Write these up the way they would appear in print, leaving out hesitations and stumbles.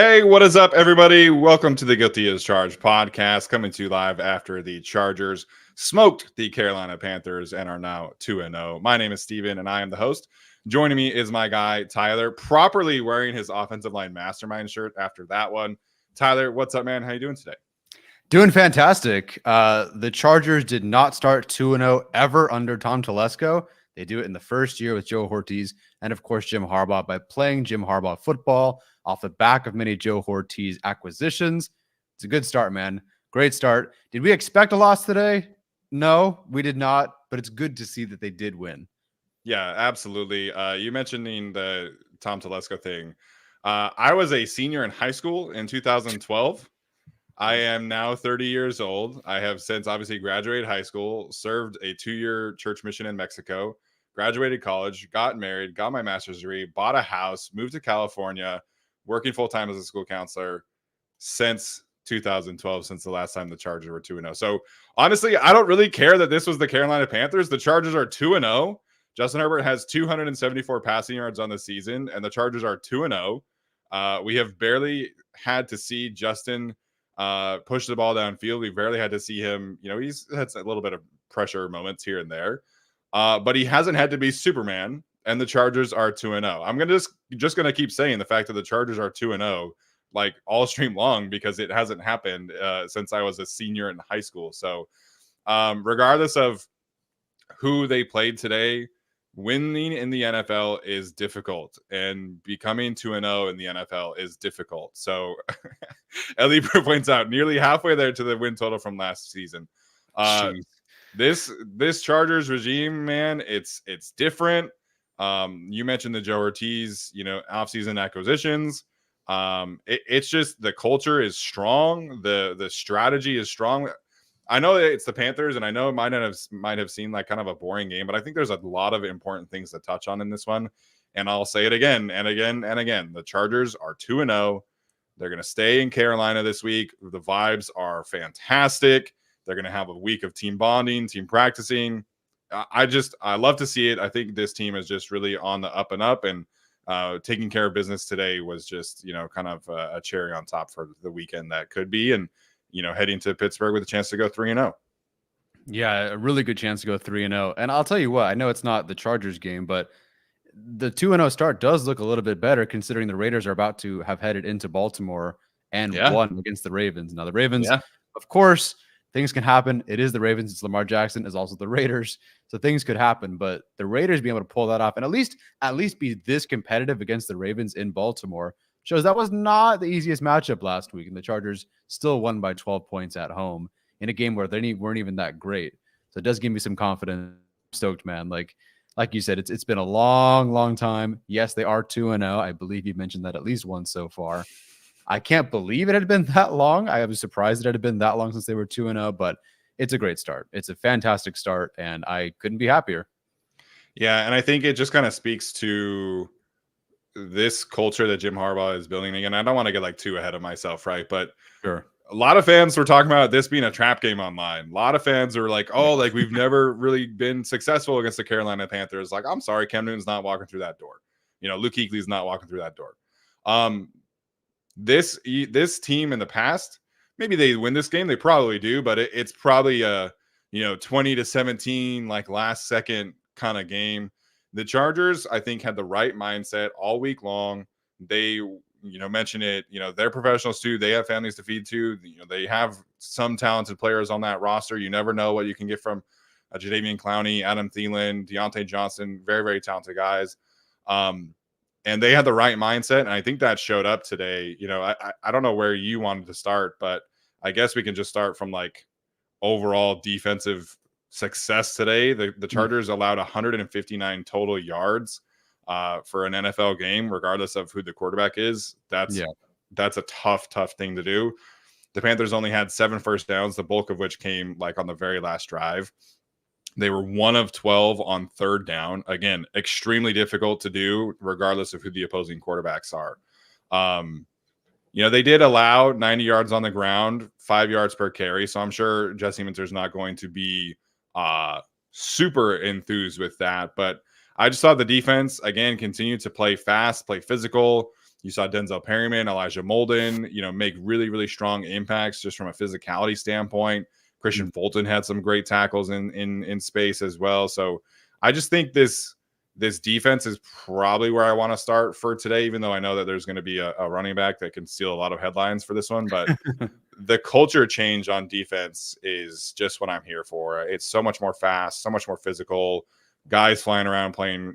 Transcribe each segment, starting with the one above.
Hey, what is up, everybody? Welcome to the Guilty as Charged podcast, coming to you live after the Chargers smoked the Carolina Panthers and are now 2-0. My name is Steven, and I am the host. Joining me is my guy, Tyler, properly wearing his offensive line mastermind shirt after that one. Tyler, what's up, man? How you doing today? Doing fantastic. The Chargers did not start 2-0 ever under Tom Telesco. They do it in the first year with Joe Ortiz and, of course, Jim Harbaugh by playing Jim Harbaugh football off the back of many Joe Ortiz acquisitions. It's a good start, man. Great start. Did we expect a loss today? No, we did not, but it's good to see that they did win. Yeah, absolutely. You mentioning the Tom Telesco thing. I was a senior in high school in 2012. I am now 30 years old. I have since obviously graduated high school, served a 2-year church mission in Mexico, graduated college, got married, got my master's degree, bought a house, moved to California, working full-time as a school counselor since 2012, since the last time the Chargers were 2-0. So honestly, I don't really care that this was the Carolina Panthers. The Chargers are 2-0. Justin Herbert has 274 passing yards on the season, and the Chargers are 2-0. We have barely had to see Justin push the ball downfield. We barely had to see him. He's had a little bit of pressure moments here and there, but he hasn't had to be Superman. And the Chargers are 2-0. I'm gonna just gonna keep saying the fact that the Chargers are 2-0 like all stream long because it hasn't happened since I was a senior in high school. So regardless of who they played today, winning in the NFL is difficult, and becoming 2-0 in the NFL is difficult. So Ellie points out nearly halfway there to the win total from last season. This Chargers regime, man, it's different. You mentioned the Joe Ortiz, offseason acquisitions. It's just the culture is strong. The strategy is strong. I know it's the Panthers, and I know it might have seemed like kind of a boring game, but I think there's a lot of important things to touch on in this one. And I'll say it again and again and again. The Chargers are 2-0. They're going to stay in Carolina this week. The vibes are fantastic. They're going to have a week of team bonding, team practicing. I love to see it. I think this team is just really on the up and up, and taking care of business today was just, kind of a cherry on top for the weekend that could be. And, heading to Pittsburgh with a chance to go 3-0. Yeah, a really good chance to go 3-0. And I'll tell you what, I know it's not the Chargers game, but the 2-0 start does look a little bit better considering the Raiders are about to have headed into Baltimore and won against the Ravens. Now, the Ravens, of course, things can happen. It is the Ravens. It's Lamar Jackson. It's also the Raiders. So things could happen. But the Raiders being able to pull that off and at least be this competitive against the Ravens in Baltimore shows that was not the easiest matchup last week. And the Chargers still won by 12 points at home in a game where they weren't even that great. So it does give me some confidence. I'm stoked, man. Like you said, it's been a long time. Yes, they are 2-0. I believe you mentioned that at least once so far. I can't believe it had been that long. I was surprised it had been that long since they were 2-0, but it's a great start. It's a fantastic start, and I couldn't be happier. Yeah, and I think it just kind of speaks to this culture that Jim Harbaugh is building. Again, I don't want to get too ahead of myself, right? But sure. A lot of fans were talking about this being a trap game online. A lot of fans are like, we've never really been successful against the Carolina Panthers. Like, I'm sorry, Cam Newton's not walking through that door. Luke Kuechly's not walking through that door. This team in the past, maybe they win this game. They probably do, but it's probably a 20-17 last second kind of game. The Chargers, I think, had the right mindset all week long. They mention it, they're professionals too. They have families to feed too. They have some talented players on that roster. You never know what you can get from Jadeveon Clowney, Adam Thielen, Quentin Johnston, very, very talented guys. And they had the right mindset. And I think that showed up today. I don't know where you wanted to start, but I guess we can just start from overall defensive success today. The Chargers allowed 159 total yards for an NFL game, regardless of who the quarterback is. That's a tough thing to do. The Panthers only had 7 first downs, the bulk of which came on the very last drive. They were 1 of 12 on third down. Again, extremely difficult to do, regardless of who the opposing quarterbacks are. They did allow 90 yards on the ground, 5 yards per carry. So I'm sure Jesse Minter's not going to be super enthused with that. But I just thought the defense, again, continued to play fast, play physical. You saw Denzel Perryman, Elijah Molden, make really, really strong impacts just from a physicality standpoint. Christian Fulton had some great tackles in space as well. So I just think this defense is probably where I want to start for today, even though I know that there's going to be a running back that can steal a lot of headlines for this one. But the culture change on defense is just what I'm here for. It's so much more fast, so much more physical. Guys flying around playing,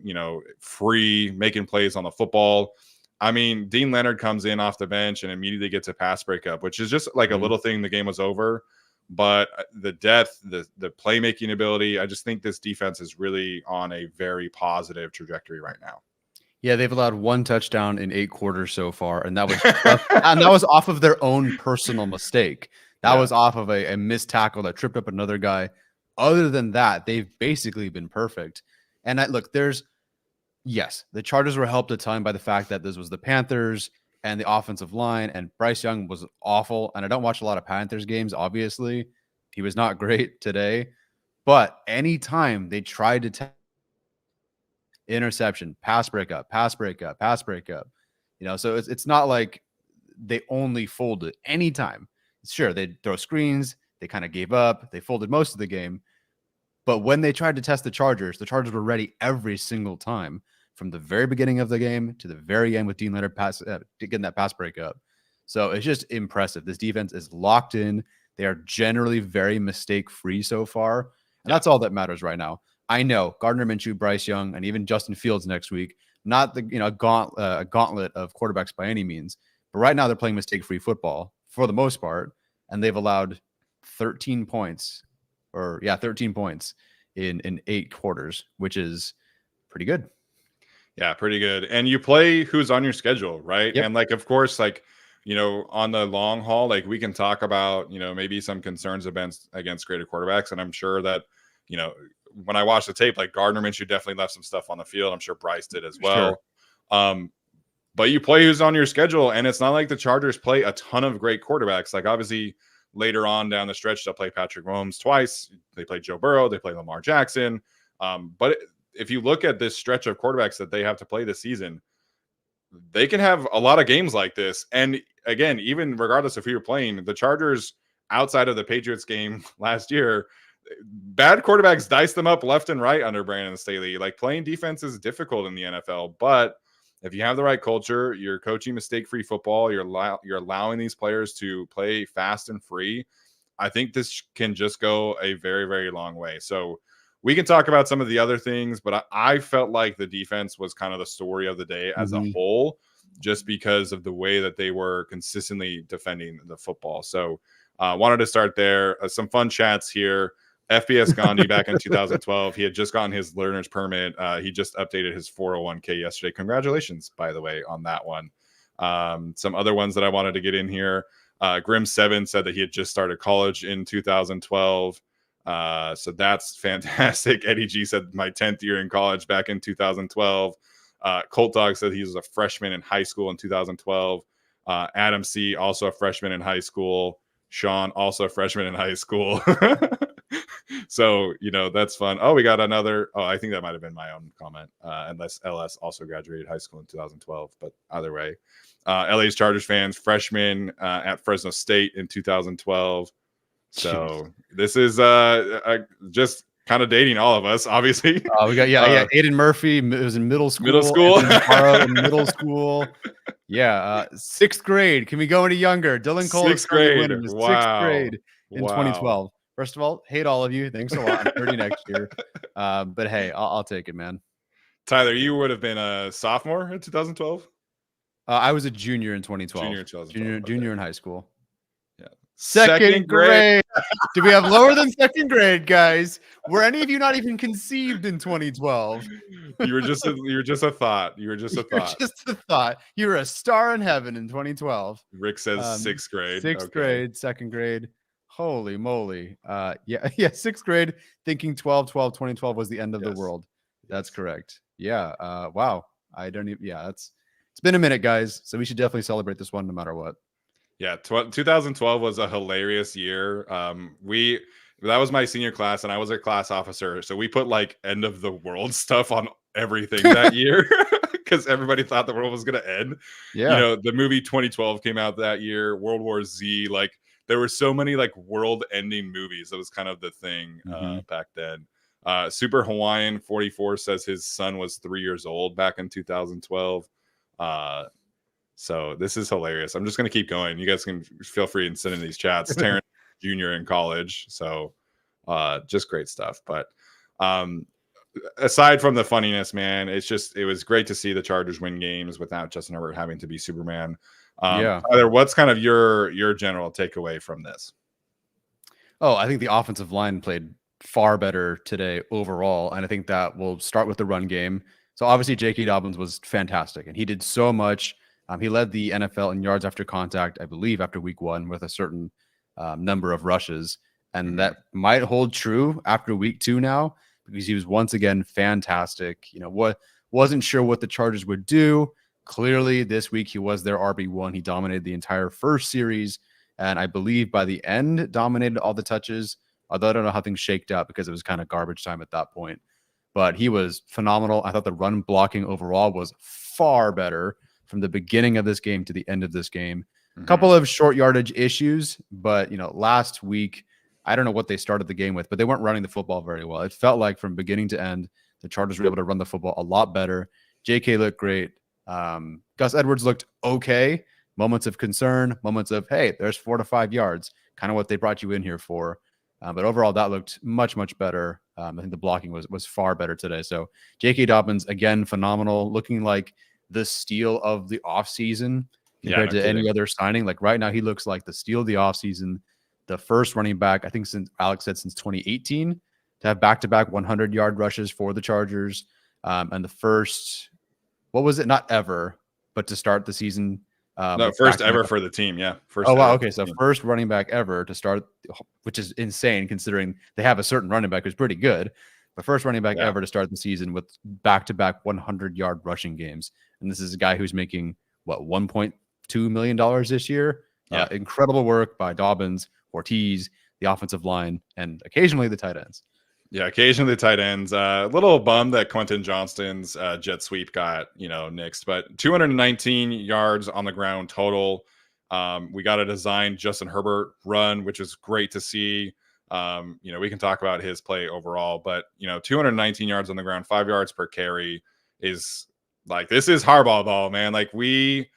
free, making plays on the football. I mean, Dean Leonard comes in off the bench and immediately gets a pass breakup, which is just like a little thing. The game was over. But the depth, the playmaking ability, I just think this defense is really on a very positive trajectory right now. Yeah, they've allowed 1 touchdown in 8 quarters so far, and that was off of their own personal mistake. That was off of a missed tackle that tripped up another guy. Other than that, they've basically been perfect. And look, the Chargers were helped a ton by the fact that this was the Panthers and the offensive line, and Bryce Young was awful. And I don't watch a lot of Panthers games, obviously. He was not great today. But anytime they tried to interception, pass breakup. So it's not like they only folded anytime. Sure, they'd throw screens. They kind of gave up. They folded most of the game. But when they tried to test the Chargers were ready every single time. From the very beginning of the game to the very end with Dean Leonard getting that pass breakup. So it's just impressive. This defense is locked in. They are generally very mistake-free so far. And that's all that matters right now. I know Gardner Minshew, Bryce Young, and even Justin Fields next week, not the gauntlet of quarterbacks by any means. But right now they're playing mistake-free football for the most part. And they've allowed 13 points in 8 quarters, which is pretty good. Yeah, pretty good. And you play who's on your schedule, right? Yep. And of course, on the long haul, we can talk about, maybe some concerns against greater quarterbacks. And I'm sure that, when I watched the tape, Gardner Minshew definitely left some stuff on the field. I'm sure Bryce did as well. Sure. But you play who's on your schedule, and it's not like the Chargers play a ton of great quarterbacks. Obviously later on down the stretch, they'll play Patrick Mahomes twice. They play Joe Burrow. They play Lamar Jackson. But if you look at this stretch of quarterbacks that they have to play this season, they can have a lot of games like this. And again, even regardless of who you're playing, the Chargers, outside of the Patriots game last year, bad quarterbacks dice them up left and right under Brandon Staley. Playing defense is difficult in the NFL, but if you have the right culture, you're coaching mistake-free football, you're allowing these players to play fast and free, I think this can just go a very, very long way. So we can talk about some of the other things, but I felt like the defense was kind of the story of the day as a whole, just because of the way that they were consistently defending the football. So wanted to start there. Some fun chats here. FPS Gandhi back in 2012. He had just gotten his learner's permit. He just updated his 401k yesterday. Congratulations, by the way, on that one. Some other ones that I wanted to get in here. Grim7 said that he had just started college in 2012. So that's fantastic. Eddie G said my 10th year in college back in 2012. Colt Dog said he was a freshman in high school in 2012. Adam C, also a freshman in high school. Sean, also a freshman in high school. So, that's fun. Oh, we got another. Oh, I think that might have been my own comment, unless LS also graduated high school in 2012. But either way, LA's Chargers fans, freshman at Fresno State in 2012. So this is just kind of dating all of us, obviously. We got Aiden Murphy. It was in middle school. In middle school. Yeah, 6th grade. Can we go any younger? Dylan Cole. 6th grade. Wow. 6th grade in 2012. First of all, hate all of you. Thanks a lot. I'm 30 next year. But hey, I'll take it, man. Tyler, you would have been a sophomore in 2012? I was a junior in 2012. Junior in 2012. Junior in high school. Yeah. Second grade. Do we have lower than 2nd grade, guys? Were any of you not even conceived in 2012? You were just a thought. You were just a thought. You were a star in heaven in 2012. Rick says 6th grade. 6th grade, 2nd grade. Holy moly. Yeah, 6th grade, thinking 2012 was the end of the world. That's correct. Yeah. Wow. It's been a minute, guys. So we should definitely celebrate this one no matter what. Yeah, 2012 was a hilarious year. That was my senior class, and I was a class officer. So we put end of the world stuff on everything that year because everybody thought the world was going to end. Yeah. The movie 2012 came out that year, World War Z. Like, there were so many like world-ending movies. That was kind of the thing back then. Super Hawaiian 44 says his son was 3 years old back in 2012. So this is hilarious. I'm just going to keep going. You guys can feel free and send in these chats. Terrence Jr. in college. So just great stuff. But aside from the funniness, man, it was great to see the Chargers win games without Justin Herbert having to be Superman. Tyler, what's kind of your general takeaway from this? Oh, I think the offensive line played far better today overall, and I think that will start with the run game. So obviously J.K. Dobbins was fantastic, and he did so much. He led the NFL in yards after contact, I believe, after week 1 with a certain number of rushes, and that might hold true after week 2 now, because he was once again fantastic. Wasn't sure what the Chargers would do. Clearly, this week he was their RB1. He dominated the entire first series, and I believe by the end dominated all the touches, although I don't know how things shaked out because it was kind of garbage time at that point. But he was phenomenal. I thought the run blocking overall was far better from the beginning of this game to the end of this game. A couple of short yardage issues, but last week, I don't know what they started the game with, but they weren't running the football very well. It felt like from beginning to end, the Chargers were able to run the football a lot better. JK looked great. Gus Edwards looked okay. Moments of concern, moments of, hey, there's 4 to 5 yards, kind of what they brought you in here for. But overall, that looked much, much better. I think the blocking was far better today. So J.K. Dobbins, again, phenomenal, looking like the steal of the offseason compared to any other signing. Like right now, he looks like the steal of the offseason, the first running back, I think since Alex said since 2018, to have back-to-back 100-yard rushes for the Chargers. And the first, what was it? Not ever, but to start the season. No, first ever for the team. Yeah. First. Oh, wow. Okay. So first running back ever to start, which is insane considering they have a certain running back who's pretty good, but first running back ever to start the season with back-to-back 100-yard rushing games. And this is a guy who's making $1.2 million this year. Yeah. Incredible work by Dobbins, Ortiz, the offensive line, and occasionally the tight ends. Yeah, occasionally the tight ends. A little bummed that Quentin Johnston's jet sweep got, nixed, but 219 yards on the ground total. We got a designed Justin Herbert run, which is great to see. We can talk about his play overall, but 219 yards on the ground, 5 yards per carry is like, this is Harbaugh ball, man. Like we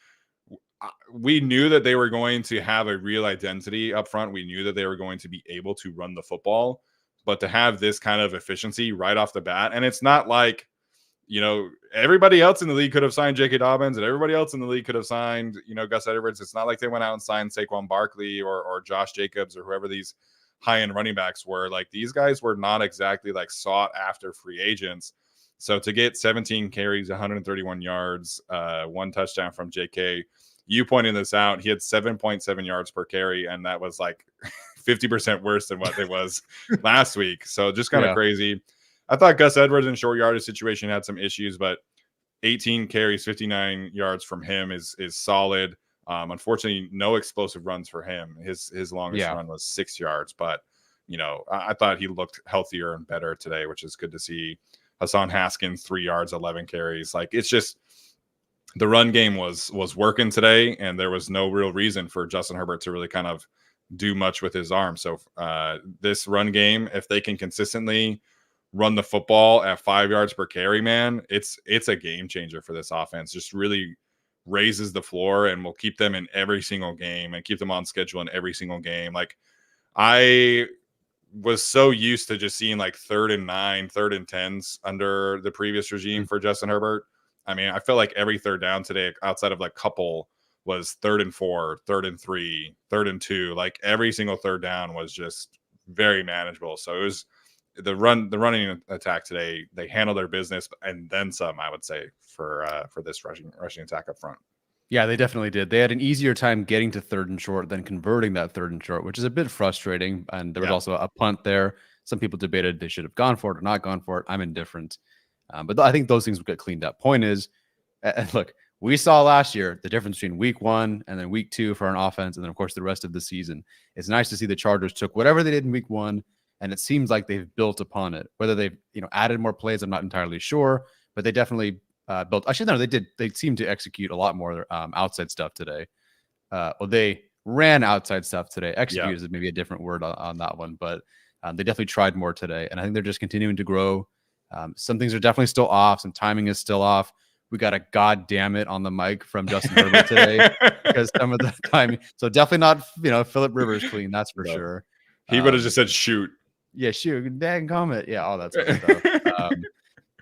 knew that they were going to have a real identity up front. We knew that they were going to be able to run the football. But to have this kind of efficiency right off the bat, and it's not like, everybody else in the league could have signed J.K. Dobbins and everybody else in the league could have signed, Gus Edwards. It's not like they went out and signed Saquon Barkley or Josh Jacobs or whoever these high-end running backs were. Like, these guys were not exactly like sought after free agents. So to get 17 carries, 131 yards, 1 touchdown from J.K., you pointed this out. He had 7.7 yards per carry, and that was like 50% worse than what it was last week. So just kind of crazy. I thought Gus Edwards in short yardage situation had some issues, but 18 carries, 59 yards from him is solid. Unfortunately, no explosive runs for him. His longest run was 6 yards, but I thought he looked healthier and better today, which is good to see. Hassan Haskins, 3 yards, 11 carries. Like, it's just, the run game was working today, and there was no real reason for Justin Herbert to really kind of do much with his arm. So this run game, if they can consistently run the football at 5 yards per carry, man, it's a game changer for this offense. Just really raises the floor and will keep them in every single game and keep them on schedule in every single game. Like, I was so used to just seeing like 3rd and 9, 3rd and 10s under the previous regime for Justin Herbert. I mean, I felt like every third down today, outside of like couple, was 3rd and 4, 3rd and 3, 3rd and 2. Like, every single third down was just very manageable. So it was the running attack today. They handled their business and then some, I would say, for this rushing attack up front. Yeah, they definitely did. They had an easier time getting to 3rd and short than converting that 3rd and short, which is a bit frustrating. And there was also a punt there. Some people debated they should have gone for it or not gone for it. I'm indifferent. But I think those things will get cleaned up. Point is, look, we saw last year the difference between week 1 and then week 2 for an offense, and then, of course, the rest of the season. It's nice to see the Chargers took whatever they did in week 1, and it seems like they've built upon it. Whether they've added more plays, I'm not entirely sure, but they definitely built. Actually, no, they did. They seemed to execute a lot more outside stuff today. Well, they ran outside stuff today. Execute is maybe a different word on that one, but they definitely tried more today. And I think they're just continuing to grow. Some things are definitely still off. Some timing is still off. We got a God damn it on the mic from Justin Herbert today because some of the timing. So definitely not, Philip Rivers clean. That's for sure. He would have just said shoot. Yeah, shoot. Dang comment. Yeah, all that sort of stuff.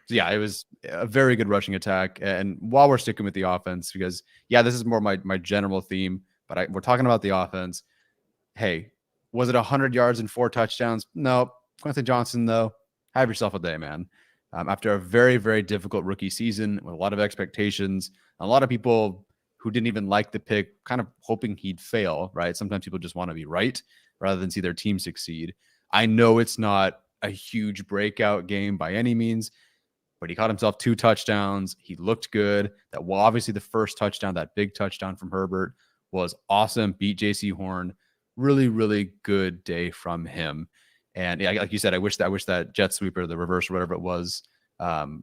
So yeah, it was a very good rushing attack. And while we're sticking with the offense, because this is more my general theme, but we're talking about the offense. Hey, was it 100 yards and 4 touchdowns? No. Quentin Johnston, though, have yourself a day, man. After a very, very difficult rookie season with a lot of expectations, a lot of people who didn't even like the pick, kind of hoping he'd fail, right? Sometimes people just want to be right rather than see their team succeed. I know it's not a huge breakout game by any means, but he caught himself 2 touchdowns. He looked good. Obviously the first touchdown, that big touchdown from Herbert, was awesome. Beat JC Horn. Really, really good day from him. And yeah, like you said, I wish that jet sweeper, the reverse, or whatever it was,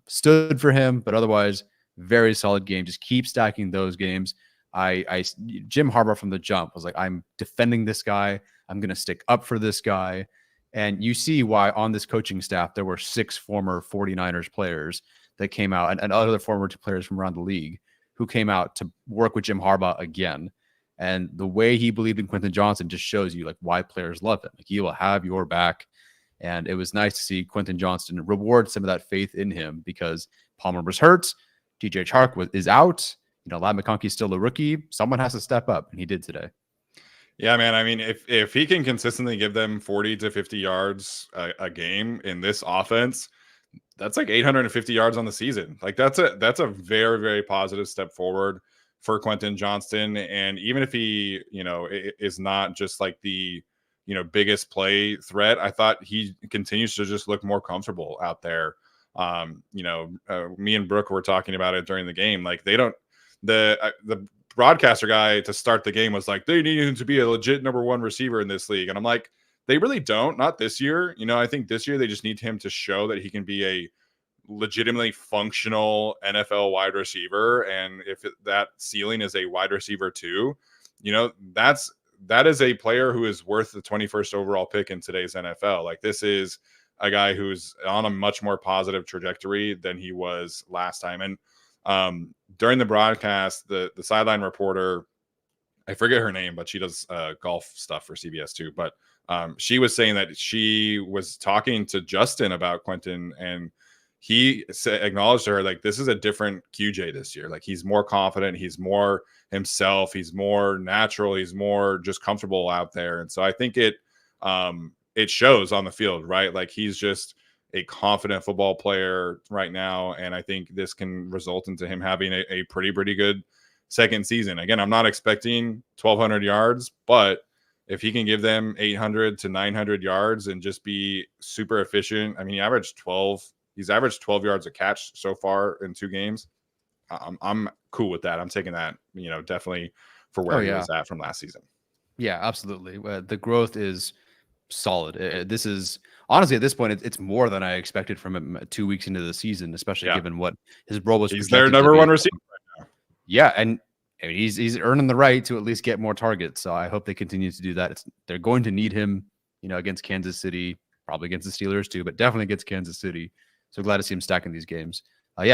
stood for him. But otherwise, very solid game. Just keep stacking those games. Jim Harbaugh from the jump was like, I'm defending this guy. I'm going to stick up for this guy. And you see why on this coaching staff, there were 6 former 49ers players that came out and other former players from around the league who came out to work with Jim Harbaugh again. And the way he believed in Quentin Johnston just shows you like why players love him. Like he will have your back. And it was nice to see Quentin Johnston reward some of that faith in him because Palmer was hurt. DJ Chark is out. Ladd McConkey's still a rookie. Someone has to step up, and he did today. Yeah, man. I mean, if he can consistently give them 40 to 50 yards a game in this offense, that's like 850 yards on the season. Like that's a very, very positive step forward for Quentin Johnston. And even if he, is not just like the, biggest play threat, I thought he continues to just look more comfortable out there. Me and Brooke were talking about it during the game. Like the broadcaster guy to start the game was like, they need him to be a legit number 1 receiver in this league. And I'm like, they really don't, not this year. I think this year they just need him to show that he can be a legitimately functional NFL wide receiver. And if that ceiling is a wide receiver too, that is a player who is worth the 21st overall pick in today's NFL. Like this is a guy who's on a much more positive trajectory than he was last time. And during the broadcast, the sideline reporter, I forget her name, but she does golf stuff for CBS too. But she was saying that she was talking to Justin about Quentin, and he acknowledged to her, like, this is a different QJ this year. Like he's more confident. He's more himself. He's more natural. He's more just comfortable out there. And so I think it shows on the field, right? Like he's just a confident football player right now. And I think this can result into him having a pretty good second season. Again, I'm not expecting 1,200 yards, but if he can give them 800 to 900 yards and just be super efficient, I mean, he's averaged 12 yards a catch so far in 2 games. I'm cool with that. I'm taking that, definitely for where he was at from last season. Yeah, absolutely. The growth is solid. This is honestly at this point, it's more than I expected from him 2 weeks into the season, especially given what his role was. He's their number 1 receiver right now. Yeah, and he's earning the right to at least get more targets. So I hope they continue to do that. They're going to need him, against Kansas City, probably against the Steelers too, but definitely against Kansas City. So glad to see him stacking these games.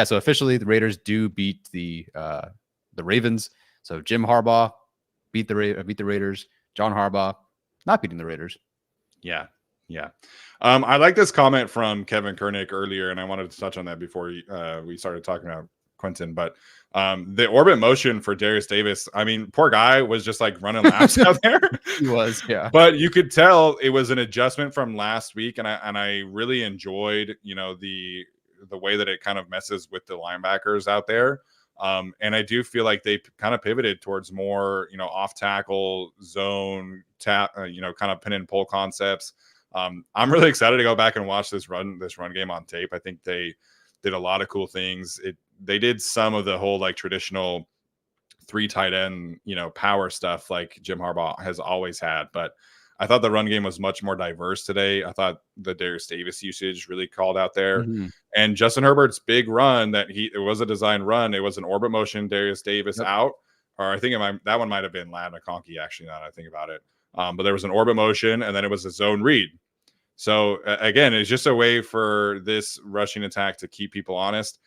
So officially the Raiders do beat the Ravens. So Jim Harbaugh beat the Raiders. John Harbaugh not beating the Raiders. Yeah. I like this comment from Kevin Koenig earlier, and I wanted to touch on that before we started talking about Quentin. But the orbit motion for Darius Davis, I mean, poor guy was just like running laps out there. He was, yeah. But you could tell it was an adjustment from last week, and I really enjoyed, the way that it kind of messes with the linebackers out there. And I do feel like they kind of pivoted towards more, off tackle zone, kind of pin and pull concepts. I'm really excited to go back and watch this run game on tape. I think they did a lot of cool things. They did some of the whole like traditional 3 tight end, power stuff like Jim Harbaugh has always had. But I thought the run game was much more diverse today. I thought the Darius Davis usage really called out there. Mm-hmm. And Justin Herbert's big run it was a design run. It was an orbit motion, Darius Davis out. Or I think that one might have been Ladd McConkey, actually, now that I think about it. But there was an orbit motion, and then it was a zone read. So, again, it's just a way for this rushing attack to keep people honest.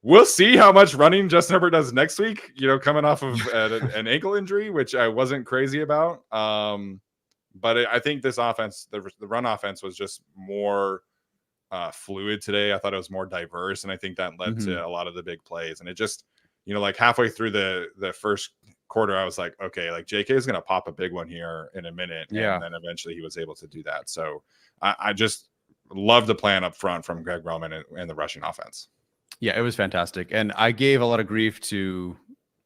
We'll see how much running Justin Herbert does next week, coming off of an ankle injury, which I wasn't crazy about. But I think this offense, the run offense, was just more fluid today. I thought it was more diverse, and I think that led to a lot of the big plays. And it just, like halfway through the first quarter, I was like, okay, like JK is going to pop a big one here in a minute. Yeah. And then eventually he was able to do that. So I just love the plan up front from Greg Roman and the rushing offense. Yeah, it was fantastic. And I gave a lot of grief to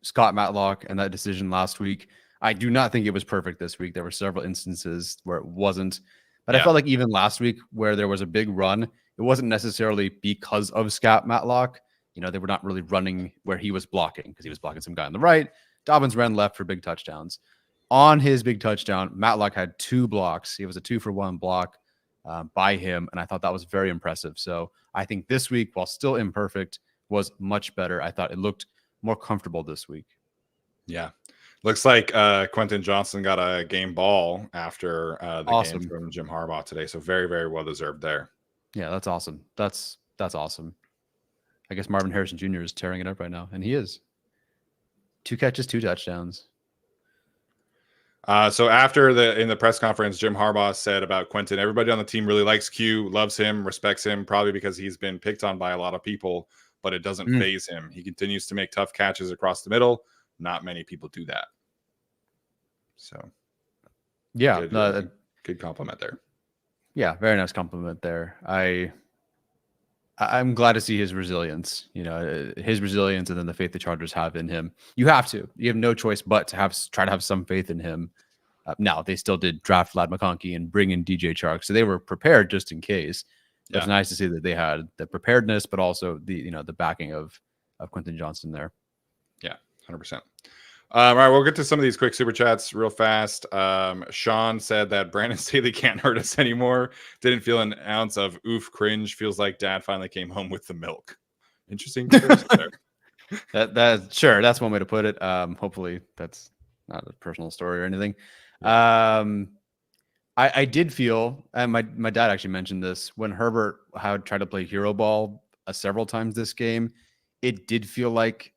Scott Matlock and that decision last week. I do not think it was perfect this week. There were several instances where it wasn't. But I felt like even last week where there was a big run, it wasn't necessarily because of Scott Matlock. They were not really running where he was blocking because he was blocking some guy on the right. Dobbins ran left for big touchdowns. On his big touchdown, Matlock had 2 blocks. It was a 2-for-1 block by him, and I thought that was very impressive. So I think this week, while still imperfect, was much better. I thought it looked more comfortable this week. Yeah. Looks like Quentin Johnston got a game ball after the game from Jim Harbaugh today. So very, very well deserved there. Yeah, that's awesome. That's awesome. I guess Marvin Harrison Jr. is tearing it up right now, and he is. 2 catches, 2 touchdowns. So after in the press conference, Jim Harbaugh said about Quentin, everybody on the team really likes Q, loves him, respects him, probably because he's been picked on by a lot of people, but it doesn't faze him. He continues to make tough catches across the middle. Not many people do that. So, yeah, good compliment there. Yeah, very nice compliment there. I'm glad to see his resilience, his resilience, and then the faith the Chargers have in him. You have no choice but to try to have some faith in him. Now they still did draft Ladd McConkey and bring in DJ Chark, so they were prepared just in case. Yeah. It's nice to see that they had the preparedness, but also the backing of Quentin Johnston there. Yeah, 100%. All right, we'll get to some of these quick super chats real fast. Sean said that Brandon Staley can't hurt us anymore. Didn't feel an ounce of oof cringe. Feels like dad finally came home with the milk. Interesting. Sure, that's one way to put it. Hopefully that's not a personal story or anything. I did feel, and my dad actually mentioned this, when Herbert had tried to play hero ball several times this game, it did feel like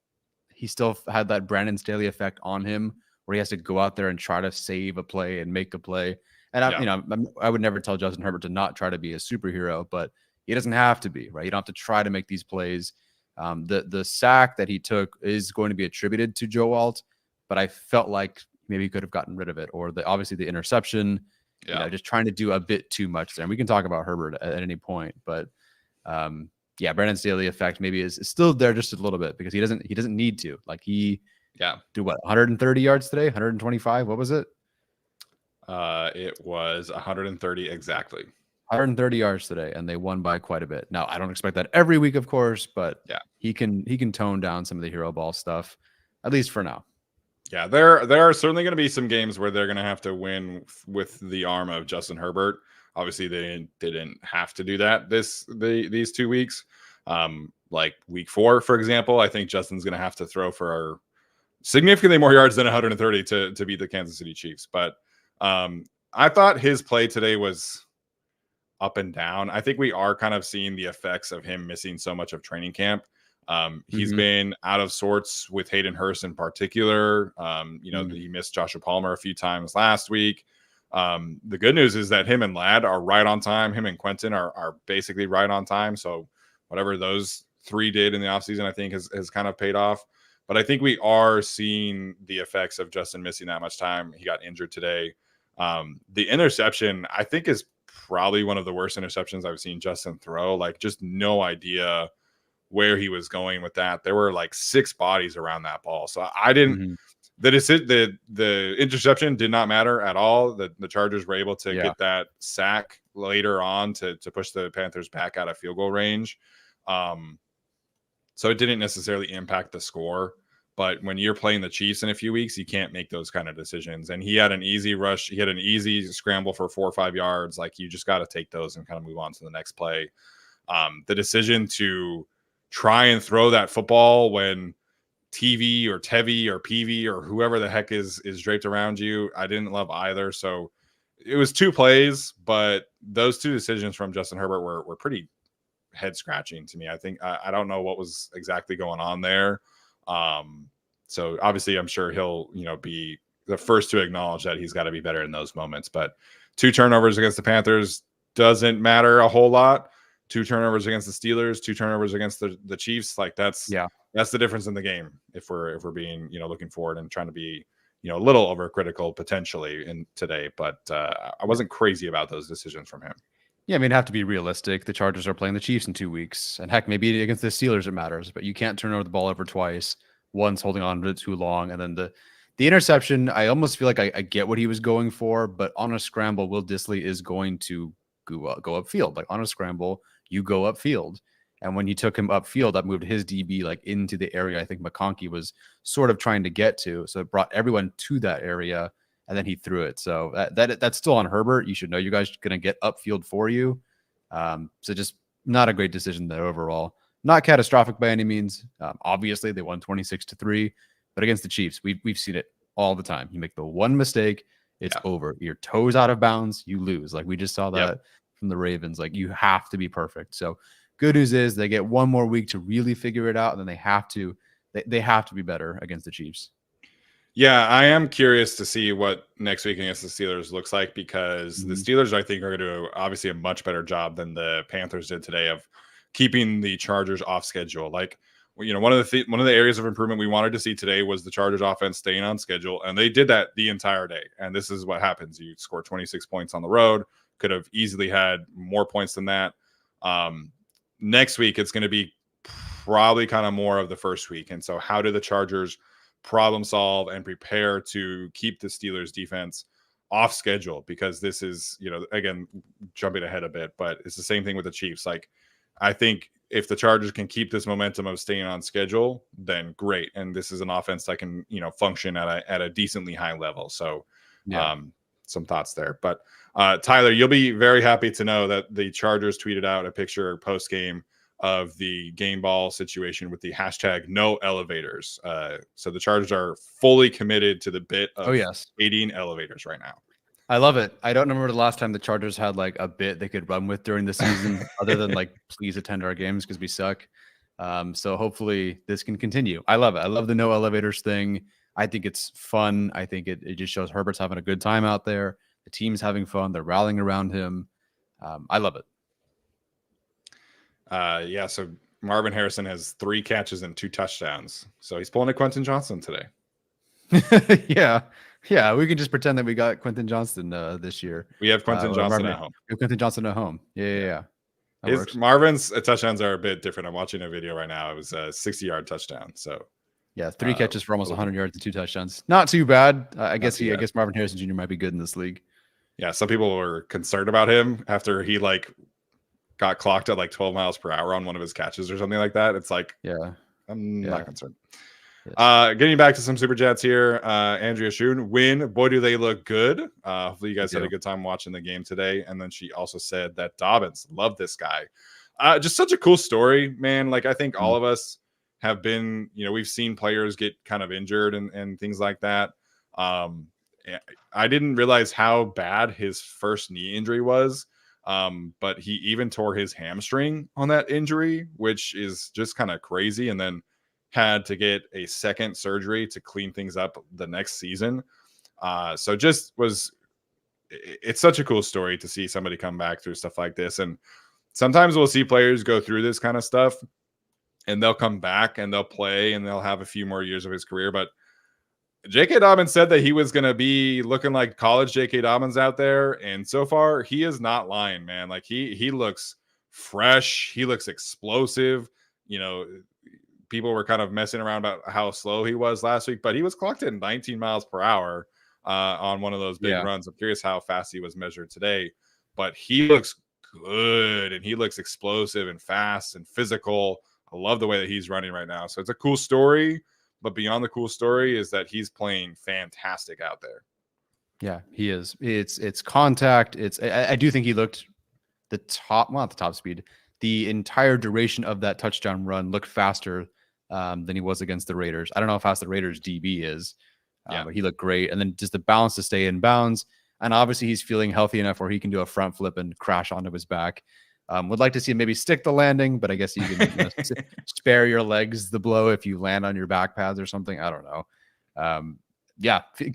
he still had that Brandon Staley effect on him where he has to go out there and try to save a play and make a play. And I would never tell Justin Herbert to not try to be a superhero, but he doesn't have to be, right? You don't have to try to make these plays. The sack that he took is going to be attributed to Joe Alt, but I felt like maybe he could have gotten rid of it, or obviously the interception, just trying to do a bit too much there. And we can talk about Herbert at any point, but Brandon Staley effect maybe is still there just a little bit because he doesn't need to. Like he do what, 130 yards today, 125. What was it? It was 130 exactly. 130 yards today, and they won by quite a bit. Now I don't expect that every week, of course, but he can tone down some of the hero ball stuff, at least for now. Yeah, there are certainly going to be some games where they're going to have to win with the arm of Justin Herbert. Obviously, they didn't have to do that these 2 weeks. Like week 4, for example, I think Justin's going to have to throw for significantly more yards than 130 to beat the Kansas City Chiefs. But I thought his play today was up and down. I think we are kind of seeing the effects of him missing so much of training camp. He's been out of sorts with Hayden Hurst in particular. He missed Joshua Palmer a few times last week. The good news is that him and Ladd are right on time. Him and Quentin are basically right on time. So whatever those 3 did in the offseason, I think has kind of paid off. But I think we are seeing the effects of Justin missing that much time. He got injured today. The interception, I think, is probably one of the worst interceptions I've seen Justin throw. Like, just no idea where he was going with that. There were like 6 bodies around that ball. So I didn't the interception did not matter at all. The Chargers were able to get that sack later on to push the Panthers back out of field goal range. So it didn't necessarily impact the score. But when you're playing the Chiefs in a few weeks, you can't make those kind of decisions. And he had an easy rush. He had an easy scramble for 4 or 5 yards. Like, you just got to take those and kind of move on to the next play. The decision to try and throw that football when TV or Tevi or PV or whoever the heck is draped around you, I didn't love either. So it was 2 plays, but those 2 decisions from Justin Herbert were pretty head scratching to me. I think I don't know what was exactly going on there. So obviously I'm sure he'll, be the first to acknowledge that he's got to be better in those moments, but 2 turnovers against the Panthers doesn't matter a whole lot. 2 turnovers against the Steelers, 2 turnovers against the Chiefs. Like, that's the difference in the game. If we're being, looking forward and trying to be, a little overcritical potentially in today, but I wasn't crazy about those decisions from him. Yeah, I mean, have to be realistic. The Chargers are playing the Chiefs in 2 weeks, and heck, maybe against the Steelers it matters, but you can't turn over the ball over twice. Once holding on to it too long, and then the interception. I almost feel like I get what he was going for, but on a scramble, Will Dissly is going to go upfield. Like, on a scramble, you go upfield, and when you took him upfield, that moved his DB like into the area I think McConkey was sort of trying to get to. So it brought everyone to that area, and then he threw it. So that's still on Herbert. You should know you guys are going to get upfield for you. So just not a great decision there overall. Not catastrophic by any means. Obviously, they won 26-3, but against the Chiefs, we've seen it all the time. You make the one mistake, it's over. Your toes out of bounds, you lose. Like, we just saw that from the Ravens. Like, you have to be perfect. So good news is they get one more week to really figure it out, and then they have to be better against the Chiefs. Yeah, I am curious to see what next week against the Steelers looks like, because the Steelers, I think, are going to do obviously a much better job than the Panthers did today of keeping the Chargers off schedule. Like, one of the areas of improvement we wanted to see today was the Chargers offense staying on schedule, and they did that the entire day. And this is what happens: you score 26 points on the road, could have easily had more points than that. Next week, it's going to be probably kind of more of the first week. And so, how do the Chargers problem solve and prepare to keep the Steelers defense off schedule? Because this is, again, jumping ahead a bit, but it's the same thing with the Chiefs. Like, I think if the Chargers can keep this momentum of staying on schedule, then great. And this is an offense that can, function at a decently high level. So some thoughts there. But Tyler, you'll be very happy to know that the Chargers tweeted out a picture post game of the game ball situation with the hashtag no elevators. So the Chargers are fully committed to the bit of aiding elevators right now. I love it. I don't remember the last time the Chargers had like a bit they could run with during the season other than like, please attend our games because we suck. So hopefully this can continue. I love it. I love the no elevators thing. I think it's fun. I think it just shows Herbert's having a good time out there. The team's having fun. They're rallying around him. I love it. So Marvin Harrison has 3 catches and 2 touchdowns. So he's pulling a Quentin Johnston today. Yeah, we can just pretend that we got Quentin Johnston this year. We have Quentin Johnston at home. We have Quentin Johnston at home. Yeah. Marvin's touchdowns are a bit different. I'm watching a video right now. It was a 60-yard touchdown. So yeah, 3 catches for almost 100 yards and 2 touchdowns. Not too bad. I guess Marvin Harrison Jr. might be good in this league. Yeah, some people were concerned about him after he got clocked at 12 miles per hour on one of his catches or something like that. It's like, I'm not concerned. Getting back to some super chats here. Andrea Schoon, win. Boy, do they look good. Hopefully you guys had a good time watching the game today. And then she also said that Dobbins, love this guy. Just such a cool story, man. Like, I think all of us have been, we've seen players get kind of injured and things like that. I didn't realize how bad his first knee injury was. But he even tore his hamstring on that injury, which is just kind of crazy. And then had to get a second surgery to clean things up the next season. So it's such a cool story to see somebody come back through stuff like this. And sometimes we'll see players go through this kind of stuff and they'll come back and they'll play and they'll have a few more years of his career. But J.K. Dobbins said that he was going to be looking like college J.K. Dobbins out there. And so far he is not lying, man. Like he looks fresh. He looks explosive. People were kind of messing around about how slow he was last week, but he was clocked at 19 miles per hour on one of those big runs. I'm curious how fast he was measured today, but he looks good and he looks explosive and fast and physical. I love the way that he's running right now. So it's a cool story, But beyond the cool story is that he's playing fantastic out there. Yeah, he is. It's contact. I do think he looked not the top speed. The entire duration of that touchdown run looked faster than he was against the Raiders. I don't know how fast the Raiders DB is, but he looked great. And then just the balance to stay in bounds. And obviously he's feeling healthy enough where he can do a front flip and crash onto his back. Would like to see him maybe stick the landing, but I guess you can spare your legs the blow if you land on your back pads or something. I don't know.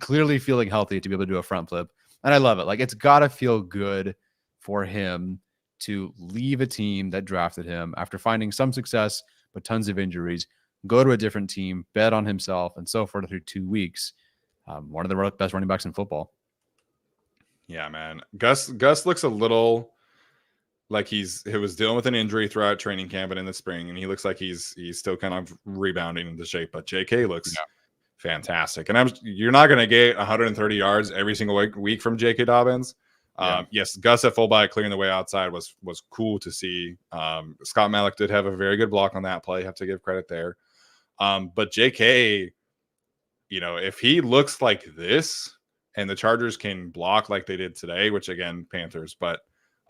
Clearly feeling healthy to be able to do a front flip. And I love it. Like, it's got to feel good for him to leave a team that drafted him after finding some success, but tons of injuries, go to a different team, bet on himself, and so forth through 2 weeks. One of the best running backs in football. Yeah, man. Gus looks a little like he was dealing with an injury throughout training camp and in the spring, and he looks like he's still kind of rebounding into shape. But JK looks fantastic, and you're not going to get 130 yards every single week from JK Dobbins. Yes, Gus at fullback clearing the way outside was cool to see. Scott Matlock did have a very good block on that play. Have to give credit there. But JK, if he looks like this and the Chargers can block like they did today, which again, Panthers, but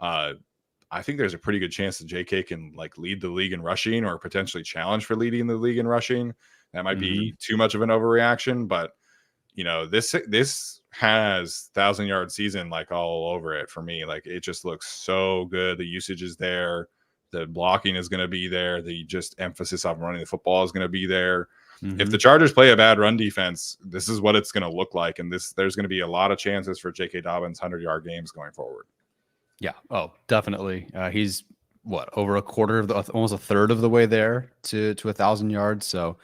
I think there's a pretty good chance that JK can lead the league in rushing or potentially challenge for leading the league in rushing. That might be too much of an overreaction, but this has 1,000-yard season all over it for me. It just looks so good. The usage is there. The blocking is going to be there. The just emphasis on running the football is going to be there. If the Chargers play a bad run defense, this is what it's going to look like. And there's going to be a lot of chances for J.K. Dobbins 100-yard games going forward. Yeah. Oh, definitely. He's over a quarter of almost a third of the way there to 1,000 yards. So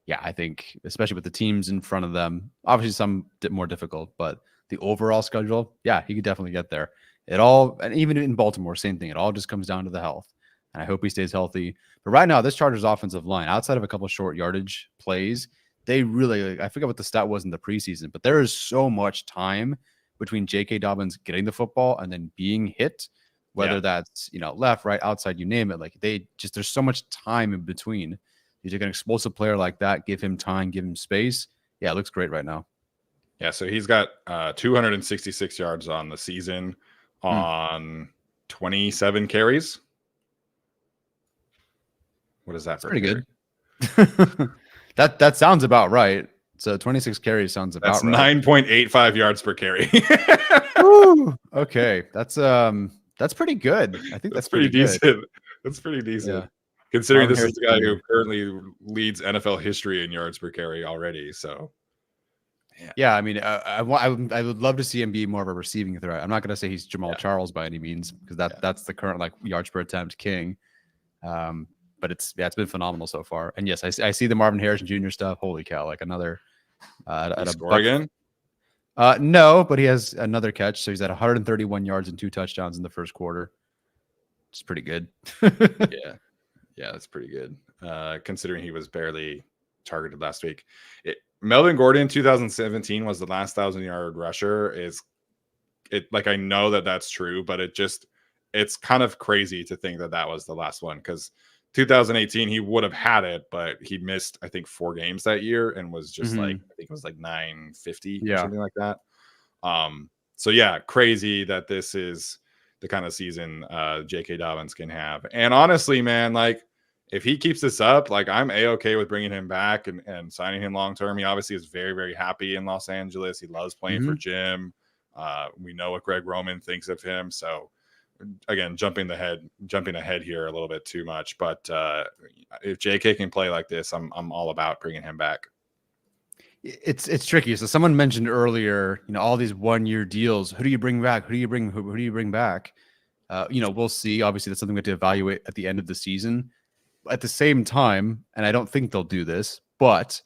yeah, I think especially with the teams in front of them, obviously some more difficult, but the overall schedule, yeah, he could definitely get there. And even in Baltimore, same thing. It all just comes down to the health. And I hope he stays healthy. But right now, this Chargers offensive line, outside of a couple of short yardage plays, they really, I forget what the stat was in the preseason, but there is so much time between J.K. Dobbins getting the football and then being hit, whether that's, left, right, outside, you name it. There's so much time in between. You take an explosive player like that, give him time, give him space. Yeah, it looks great right now. Yeah, so he's got 266 yards on the season on 27 carries. What is that? That's pretty good. That sounds about right. So 26 carries sounds about right. That's 9.85 yards per carry. Woo! Okay, that's pretty good. I think that's pretty decent. Good. That's pretty decent. Yeah. Considering this is the guy who currently leads NFL history in yards per carry already. So, yeah. I mean, I would love to see him be more of a receiving threat. I'm not going to say he's Jamal Charles by any means, because that's the current yards per attempt king. But it's been phenomenal so far. And yes, I see the Marvin Harrison Jr. stuff. Holy cow! Another at a score again. No, but he has another catch, so he's at 131 yards and 2 touchdowns in the first quarter. It's pretty good. Yeah, that's pretty good. Considering he was barely targeted last week. Melvin Gordon, 2017 was the last 1,000-yard rusher. I know that's true, but it's kind of crazy to think that was the last one, because 2018 he would have had it, but he missed, I think, 4 games that year and was just I think it was 950 or something like that. So yeah, crazy that this is the kind of season J.K. Dobbins can have. And honestly, man, if he keeps this up, I'm A-okay with bringing him back and signing him long-term. He obviously is very, very happy in Los Angeles. He loves playing for Jim. We know what Greg Roman thinks of him. So again, jumping ahead here a little bit too much, but if JK can play like this, I'm all about bringing him back. It's tricky. So someone mentioned earlier, all these 1-year deals. Who do you bring back? Who do you bring back? We'll see. Obviously, that's something we have to evaluate at the end of the season. At the same time, and I don't think they'll do this, but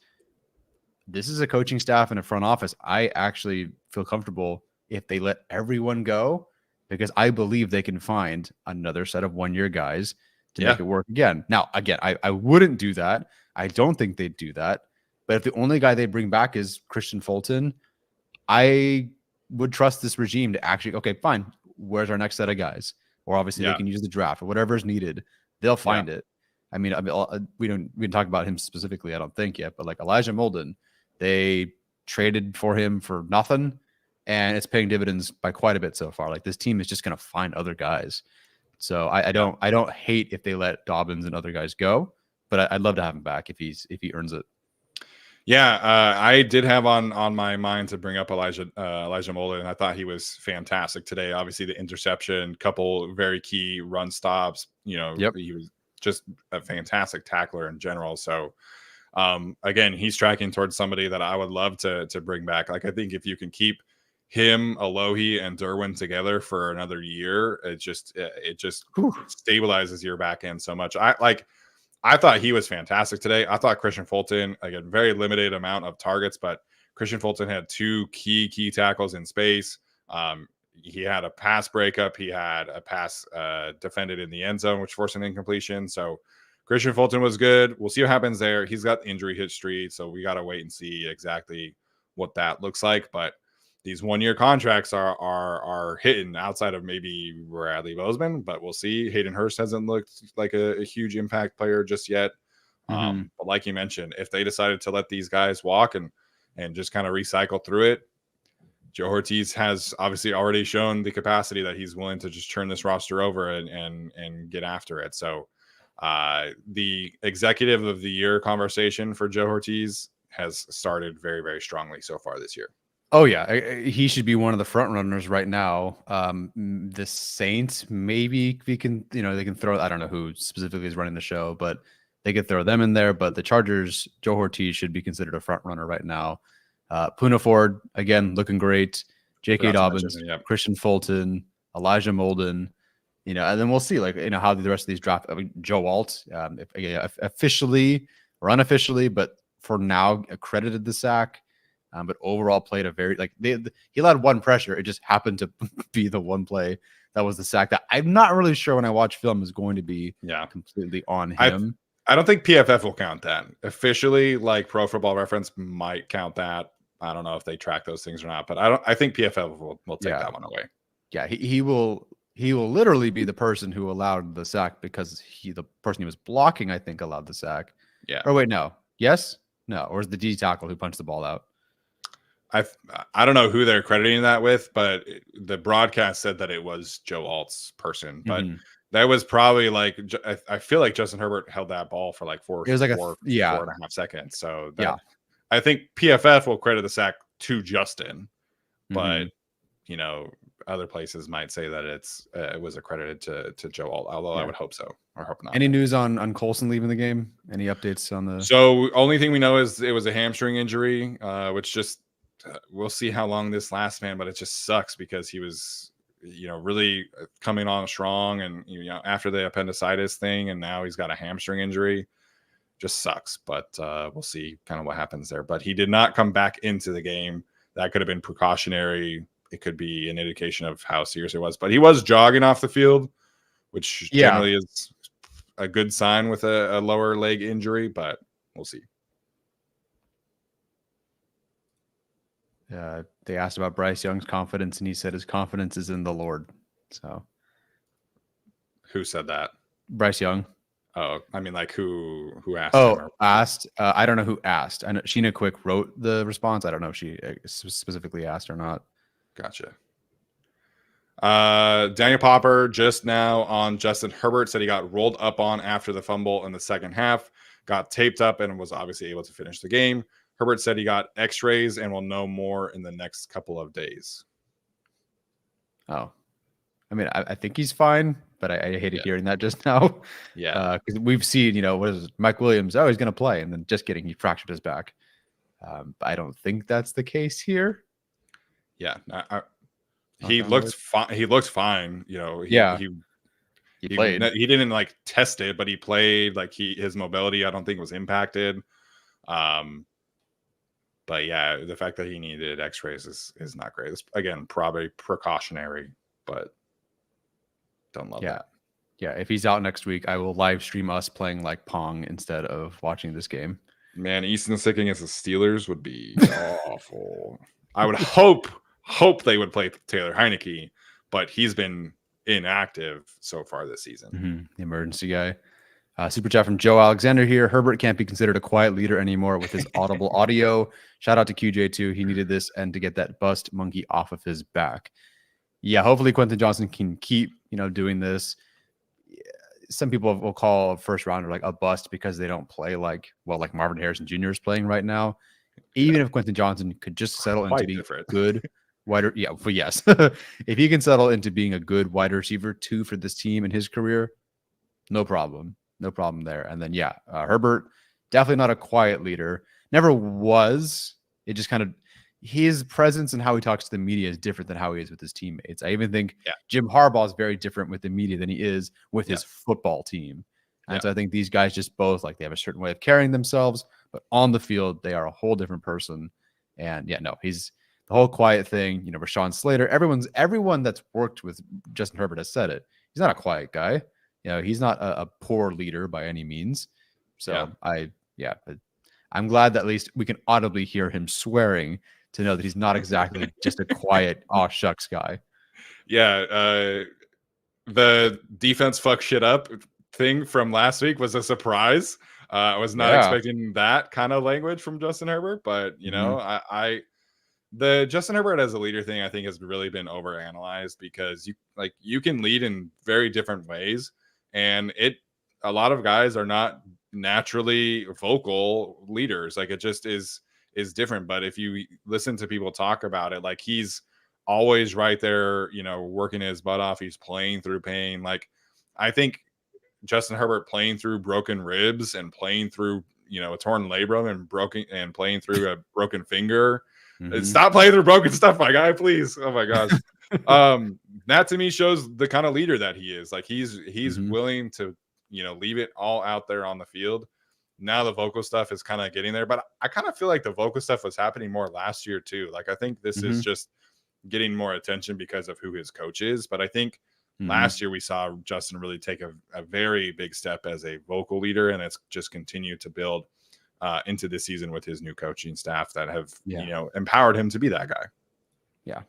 this is a coaching staff and a front office. I actually feel comfortable if they let everyone go, because I believe they can find another set of 1-year guys to make it work again. Now, I wouldn't do that. I don't think they'd do that. But if the only guy they bring back is Christian Fulton, I would trust this regime to actually, okay, fine, where's our next set of guys? Or obviously they can use the draft or whatever is needed. They'll find it. I mean, we didn't talk about him specifically, I don't think yet, but like Elijah Molden, they traded for him for nothing, and it's paying dividends by quite a bit so far. Like this team is just going to find other guys. So I don't hate if they let Dobbins and other guys go, but I'd love to have him back if he earns it. Yeah, I did have on my mind to bring up Elijah Molden, and I thought he was fantastic today. Obviously, the interception, couple very key run stops. He was just a fantastic tackler in general. So, again, he's tracking towards somebody that I would love to bring back. Like, I think if you can keep him, Alohi, and Derwin together for another year, it just stabilizes your back end so much. I thought he was fantastic today. I thought Christian Fulton, again, very limited amount of targets, but Christian Fulton had two key tackles in space. He had a pass breakup. He had a pass defended in the end zone, which forced an incompletion. So Christian Fulton was good. We'll see what happens there. He's got injury history, so we got to wait and see exactly what that looks like. But these 1-year contracts are hitting outside of maybe Bradley Bozeman, but we'll see. Hayden Hurst hasn't looked like a huge impact player just yet. But like you mentioned, if they decided to let these guys walk and just kind of recycle through it, Joe Ortiz has obviously already shown the capacity that he's willing to just turn this roster over and get after it. So the executive of the year conversation for Joe Ortiz has started very, very strongly so far this year. Oh yeah, he should be one of the front runners right now. The Saints, maybe they can throw. I don't know who specifically is running the show, but they could throw them in there. But the Chargers, Joe Ortiz should be considered a front runner right now. Puna Ford again looking great. J.K. Dobbins, Christian Fulton, Elijah Molden. And then we'll see how the rest of these draft. I mean, Joe Alt, officially or unofficially, but for now accredited the sack. But overall played a very he allowed one pressure. It just happened to be the one play that was the sack that I'm not really sure when I watch film is going to be completely on him. I don't think PFF will count that officially. Like Pro Football Reference might count that. I don't know if they track those things or not, but I think PFF will take that one away. Yeah, he will literally be the person who allowed the sack because the person he was blocking, I think, allowed the sack. Yeah. Or wait, no. Yes? No. Or is the D tackle who punched the ball out? I don't know who they're crediting that with, but the broadcast said that it was Joe Alt's person. But that was probably I feel like Justin Herbert held that ball for like 4.5 seconds. So I think PFF will credit the sack to Justin, but other places might say that it was accredited to Joe Alt. Although I would hope so, or hope not. Any news on Colson leaving the game? Any updates on the? So only thing we know is it was a hamstring injury, which just. We'll see how long this lasts, man, but it just sucks because he was, really coming on strong and, after the appendicitis thing, and now he's got a hamstring injury. Just sucks, but we'll see kind of what happens there. But he did not come back into the game. That could have been precautionary. It could be an indication of how serious it was, but he was jogging off the field, which generally is a good sign with a lower leg injury, but we'll see. They asked about Bryce Young's confidence, and he said his confidence is in the Lord. So, who said that? Bryce Young. Oh, I mean, who asked? Asked. I don't know who asked. I know Sheena Quick wrote the response. I don't know if she specifically asked or not. Gotcha. Daniel Popper just now on Justin Herbert said he got rolled up on after the fumble in the second half, got taped up, and was obviously able to finish the game. Herbert said he got x-rays and will know more in the next couple of days. Oh, I mean, I think he's fine, but I hated hearing that just now. Yeah. Because we've seen, what is it? Mike Williams? Oh, he's going to play. And then just kidding. He fractured his back. But I don't think that's the case here. Yeah. He looked fine. He looked fine. He played. He didn't test it, but he played. His mobility, I don't think was impacted. But yeah, the fact that he needed x-rays is not great. It's, again, probably precautionary, but don't love that. Yeah, if he's out next week, I will live stream us playing Pong instead of watching this game. Man, Easton Stick against the Steelers would be awful. I would hope they would play Taylor Heineke, but he's been inactive so far this season. The emergency guy. Super chat from Joe Alexander here. Herbert can't be considered a quiet leader anymore with his audible audio. Shout out to QJ too. He needed this and to get that bust monkey off of his back. Yeah, hopefully Quentin Johnston can keep, doing this. Some people will call a first rounder like a bust because they don't play like Marvin Harrison Jr. is playing right now. Even if Quentin Johnston could just settle into being good wider, yes. If he can settle into being a good wide receiver 2 for this team in his career, no problem there. And then Herbert, definitely not a quiet leader. Never was. It just kind of, his presence and how he talks to the media is different than how he is with his teammates. I even think Jim Harbaugh is very different with the media than he is with his football team. And so I think these guys just both they have a certain way of carrying themselves, but on the field, they are a whole different person. And he's the whole quiet thing, Rashawn Slater, everyone that's worked with Justin Herbert has said it. He's not a quiet guy. He's not a poor leader by any means. So but I'm glad that at least we can audibly hear him swearing to know that he's not exactly just a quiet, aw shucks guy. Yeah. The defense fuck shit up thing from last week was a surprise. I was not expecting that kind of language from Justin Herbert, but the Justin Herbert as a leader thing, I think, has really been overanalyzed because you can lead in very different ways, and a lot of guys are not naturally vocal leaders. Like, it just is different. But if you listen to people talk about it, like, he's always right there, working his butt off. He's playing through pain. Like, I think Justin Herbert playing through broken ribs and playing through, a torn labrum and playing through a broken finger. Stop playing through broken stuff, my guy, please. Oh my gosh. That to me shows the kind of leader that he is. Like, he's willing to, leave it all out there on the field. Now the vocal stuff is kind of getting there, but I kind of feel like the vocal stuff was happening more last year too. Like, I think this is just getting more attention because of who his coach is. But I think last year we saw Justin really take a very big step as a vocal leader, and it's just continued to build into this season with his new coaching staff that have empowered him to be that guy. Yeah.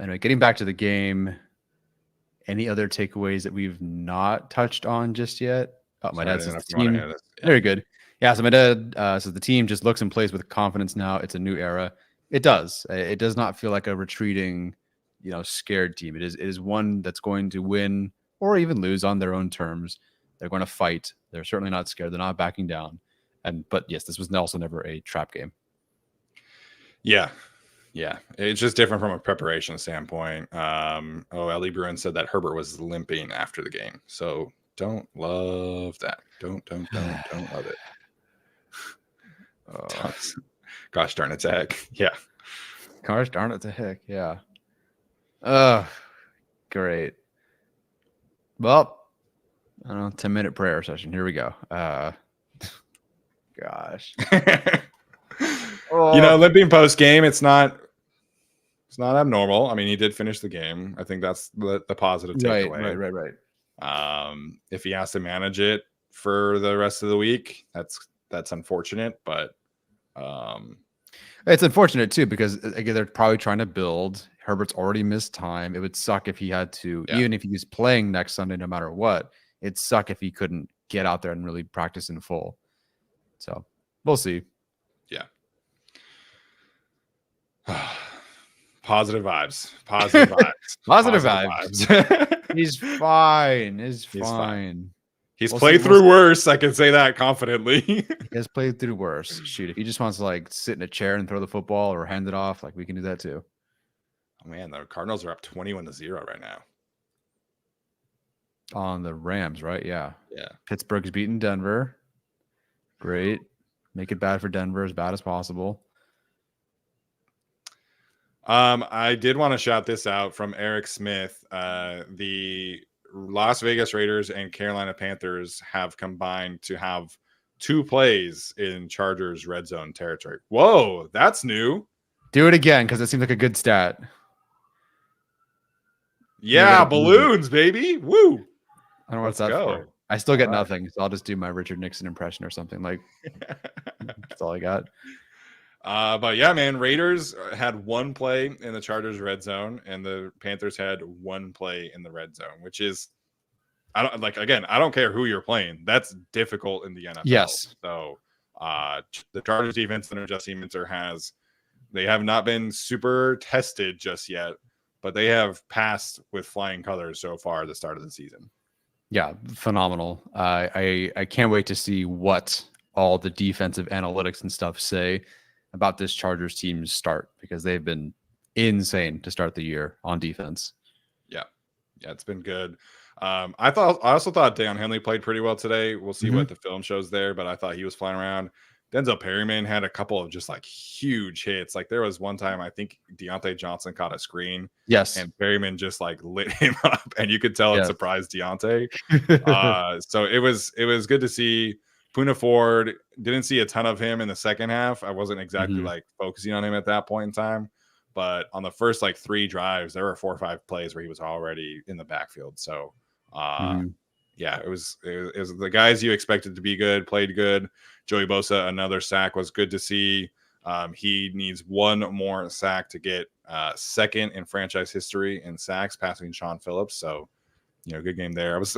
Anyway, getting back to the game, any other takeaways that we've not touched on just yet? Oh, my dad says the team. Very good. Yeah, so my dad says the team just looks and plays with confidence now. It's a new era. It does. It does not feel like a retreating, scared team. It is one that's going to win or even lose on their own terms. They're going to fight. They're certainly not scared. They're not backing down. But yes, this was also never a trap game. Yeah. It's just different from a preparation standpoint. Ellie Bruin said that Herbert was limping after the game. So don't love that. Don't love it. Gosh darn it, Zach. Yeah. Gosh darn it to heck. Yeah. Great. Well, I don't know, 10-minute prayer session. Here we go. Gosh. Limping post game, it's not abnormal. I mean, he did finish the game. I think that's the positive takeaway. Right. If he has to manage it for the rest of the week, that's unfortunate, but it's unfortunate too, because again, they're probably trying to build. Herbert's already missed time. It would suck if he had to, even if he was playing next Sunday, no matter what, it'd suck if he couldn't get out there and really practice in full. So we'll see. Yeah. Positive vibes. Positive vibes. He's fine. He's fine. He's played through worse. I can say that confidently. He has played through worse. Shoot, if he just wants to sit in a chair and throw the football or hand it off, we can do that too. Oh man, the Cardinals are up 21-0 right now. On the Rams, right? Yeah. Yeah. Pittsburgh's beating Denver. Great. Make it bad for Denver, as bad as possible. I did want to shout this out from Eric Smith. The Las Vegas Raiders and Carolina Panthers have combined to have 2 plays in Chargers red zone territory. Whoa, that's new. Do it again, because it seems like a good stat. Yeah, balloons, baby. Woo. I don't know what's that for. I still get nothing, so I'll just do my Richard Nixon impression or something. That's all I got. But yeah, man, Raiders had 1 play in the Chargers red zone, and the Panthers had 1 play in the red zone, which is I don't care who you're playing. That's difficult in the NFL. Yes. So the Chargers defense under Jesse Minter they have not been super tested just yet, but they have passed with flying colors so far at the start of the season. Yeah, phenomenal. I can't wait to see what all the defensive analytics and stuff say about this Chargers team's start, because they've been insane to start the year on defense. Yeah, it's been good. I also thought Deion Henley played pretty well today. We'll see what the film shows there, but I thought he was flying around. Denzel Perryman had a couple of just like huge hits. Like there was one time I think Deontay Johnson caught a screen. Yes. And Perryman just like lit him up, and you could tell it surprised Deontay. So it was good to see. Poona Ford, didn't see a ton of him in the second half. I wasn't exactly like focusing on him at that point in time. But on the first like 3 drives, there were 4 or 5 plays where he was already in the backfield. So yeah, it was the guys you expected to be good, played good. Joey Bosa, another sack, was good to see. He needs 1 more sack to get second in franchise history in sacks, passing Sean Phillips. So, good game there. I was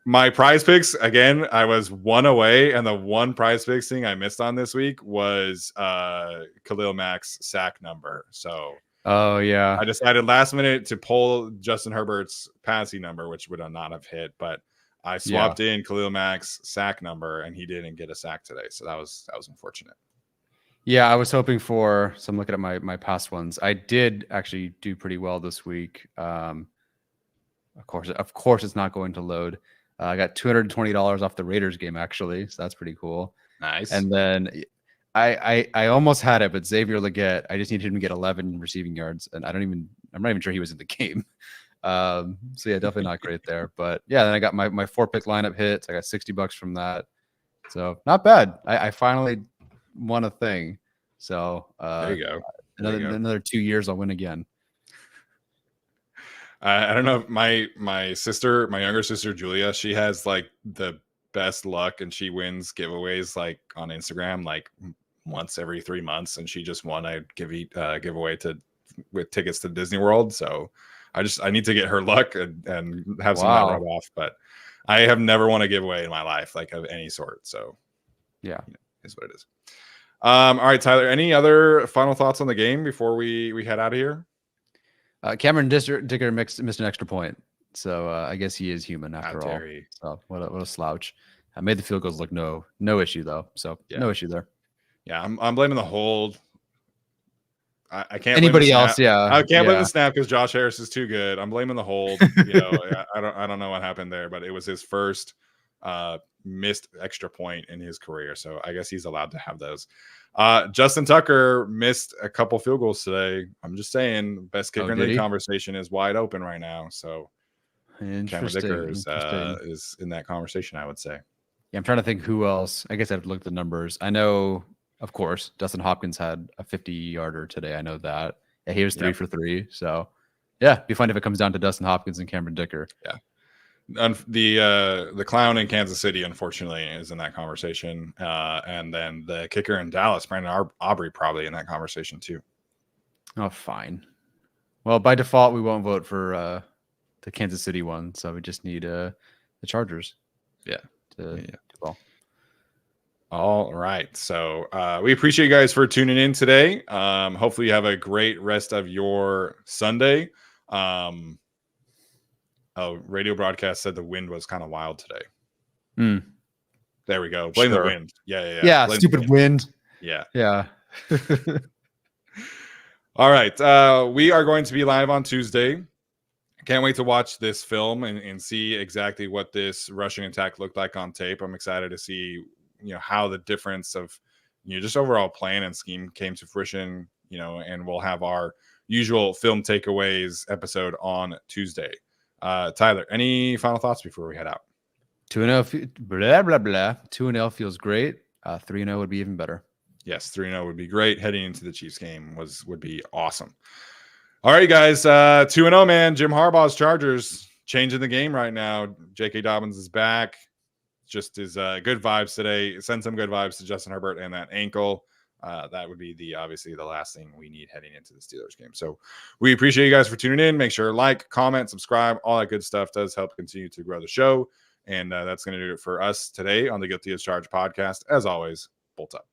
my prize picks again. I was 1 away, and the one prize picks thing I missed on this week was Khalil Mack's sack number. So, I decided last minute to pull Justin Herbert's passing number, which would not have hit, but I swapped in Khalil Mack's sack number, and he didn't get a sack today. So that was unfortunate. Yeah, I was hoping for. So I'm looking at my past ones. I did actually do pretty well this week. Of course, it's not going to load. I got $220 off the Raiders game, actually, so that's pretty cool. Nice. And then I almost had it, but Xavier Legette, I just needed him to get 11 receiving yards, and I'm not even sure he was in the game. So yeah, definitely not great there. But yeah, then I got my 4-pick lineup hits. I got $60 from that, so not bad. I finally won a thing. So there you go. Another 2 years, I'll win again. I don't know. My younger sister Julia, she has like the best luck, and she wins giveaways like on Instagram like once every 3 months, and she just won a giveaway with tickets to Disney World. So I need to get her luck and have some of that rub off. But I have never won a giveaway in my life, like of any sort. So yeah, is what it is. All right, Tyler, any other final thoughts on the game before we head out of here? Cameron Dicker missed an extra point, so I guess he is human after all. So what a slouch. I made the field goals look no issue though, so no issue there. Yeah, I'm blaming the hold. I can't. Anybody else? Yeah, I can't blame the snap because Josh Harris is too good. I'm blaming the hold. I don't know what happened there, but it was his first missed extra point in his career, so I guess he's allowed to have those. Justin Tucker missed a couple field goals today. I'm just saying, best kicker in the conversation is wide open right now. So Cameron Dicker is in that conversation, I would say. Yeah, I'm trying to think who else. I guess I've looked at the numbers. I know, of course, Dustin Hopkins had a 50-yarder today. I know that. Yeah, he was 3 for 3. So yeah, it'd be fun if it comes down to Dustin Hopkins and Cameron Dicker. Yeah. The clown in Kansas City, unfortunately, is in that conversation, and then the kicker in Dallas, Brandon Aubrey, probably in that conversation too. Oh, fine. Well, by default, we won't vote for the Kansas City one, so we just need the Chargers. Yeah. To do well. All right. So we appreciate you guys for tuning in today. Hopefully, you have a great rest of your Sunday. Radio broadcast said the wind was kind of wild today. There we go. Blame the wind. Yeah. Stupid wind. Yeah. All right. We are going to be live on Tuesday. Can't wait to watch this film and see exactly what this rushing attack looked like on tape. I'm excited to see, how the difference of, just overall plan and scheme came to fruition, and we'll have our usual film takeaways episode on Tuesday. Tyler, any final thoughts before we head out? 2-0, blah, blah, blah. 2-0 feels great. 3-0 would be even better. Yes, 3-0 would be great. Heading into the Chiefs game would be awesome. All right, guys, 2-0, man. Jim Harbaugh's Chargers changing the game right now. J.K. Dobbins is back. Just is good vibes today. Send some good vibes to Justin Herbert and that ankle. That would be obviously the last thing we need heading into the Steelers game. So we appreciate you guys for tuning in. Make sure to like, comment, subscribe, all that good stuff does help continue to grow the show. And that's going to do it for us today on the Guilty as Charged podcast. As always, bolt up.